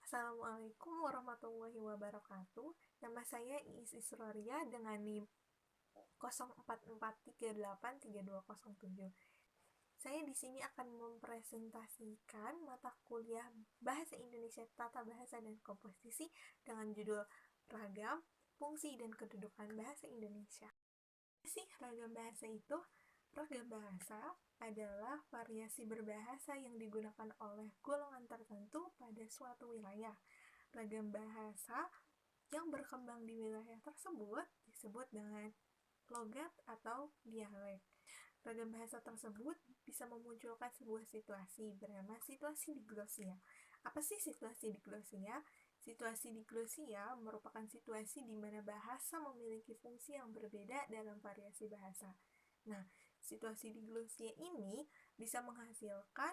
Assalamualaikum warahmatullahi wabarakatuh. Nama saya Iis Isroria dengan NIM 0443832207. Saya di sini akan mempresentasikan mata kuliah Bahasa Indonesia Tata Bahasa dan Komposisi dengan judul Ragam, Fungsi, dan Kedudukan Bahasa Indonesia. Apa sih ragam bahasa itu? Ragam bahasa adalah variasi berbahasa yang digunakan oleh golongan tertentu pada suatu wilayah. Ragam bahasa yang berkembang di wilayah tersebut disebut dengan logat atau dialek. Ragam bahasa tersebut bisa memunculkan sebuah situasi bernama situasi diglosia. Apa sih situasi diglosia? Situasi diglosia merupakan situasi di mana bahasa memiliki fungsi yang berbeda dalam variasi bahasa. Nah, situasi diglosia ini bisa menghasilkan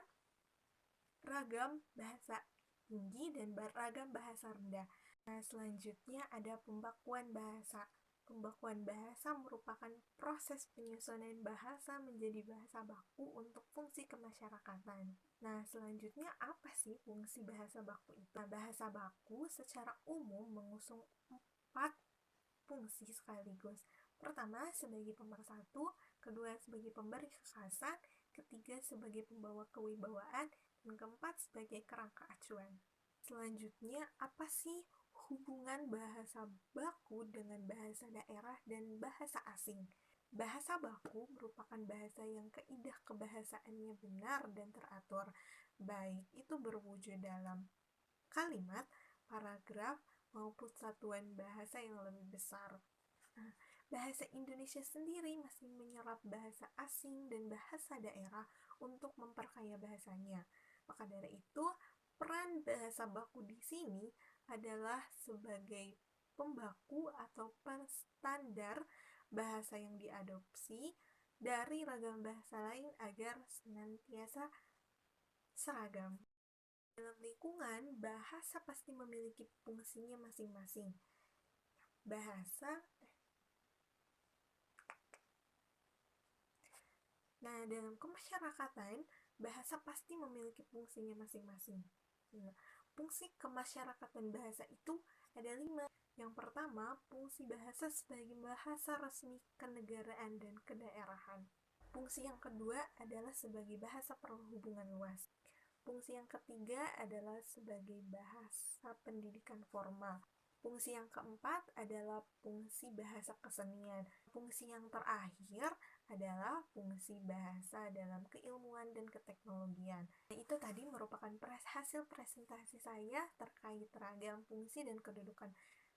ragam bahasa tinggi dan ragam bahasa rendah. Nah, selanjutnya ada pembakuan bahasa. Pembakuan bahasa merupakan proses penyusunan bahasa menjadi bahasa baku untuk fungsi kemasyarakatan. Nah, selanjutnya apa sih fungsi bahasa baku itu? Nah, bahasa baku secara umum mengusung 4 fungsi sekaligus. Pertama, sebagai pemersatu, kedua, sebagai pemberi kekhasan, ketiga, sebagai pembawa kewibawaan, dan keempat, sebagai kerangka acuan. Selanjutnya, apa sih hubungan bahasa baku dengan bahasa daerah dan bahasa asing? Bahasa baku merupakan bahasa yang kaidah kebahasaannya benar dan teratur, baik itu berwujud dalam kalimat, paragraf, maupun satuan bahasa yang lebih besar. Nah, bahasa Indonesia sendiri masih menyerap bahasa asing dan bahasa daerah untuk memperkaya bahasanya. Maka dari itu, peran bahasa baku di sini adalah sebagai pembaku atau penstandar bahasa yang diadopsi dari ragam bahasa lain agar senantiasa seragam. Dalam lingkungan, bahasa pasti memiliki fungsinya masing-masing. Dalam kemasyarakatan, bahasa pasti memiliki fungsinya masing-masing. Nah, fungsi kemasyarakatan bahasa itu ada 5. Yang pertama, fungsi bahasa sebagai bahasa resmi kenegaraan dan kedaerahan. Fungsi yang kedua adalah sebagai bahasa perhubungan luas. Fungsi yang ketiga adalah sebagai bahasa pendidikan formal. Fungsi yang keempat adalah fungsi bahasa kesenian. Fungsi yang terakhir adalah fungsi bahasa dalam keilmuan dan keteknologian. Itu tadi merupakan hasil presentasi saya terkait ragam fungsi dan kedudukan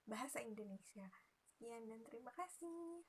bahasa Indonesia. Sekian dan terima kasih.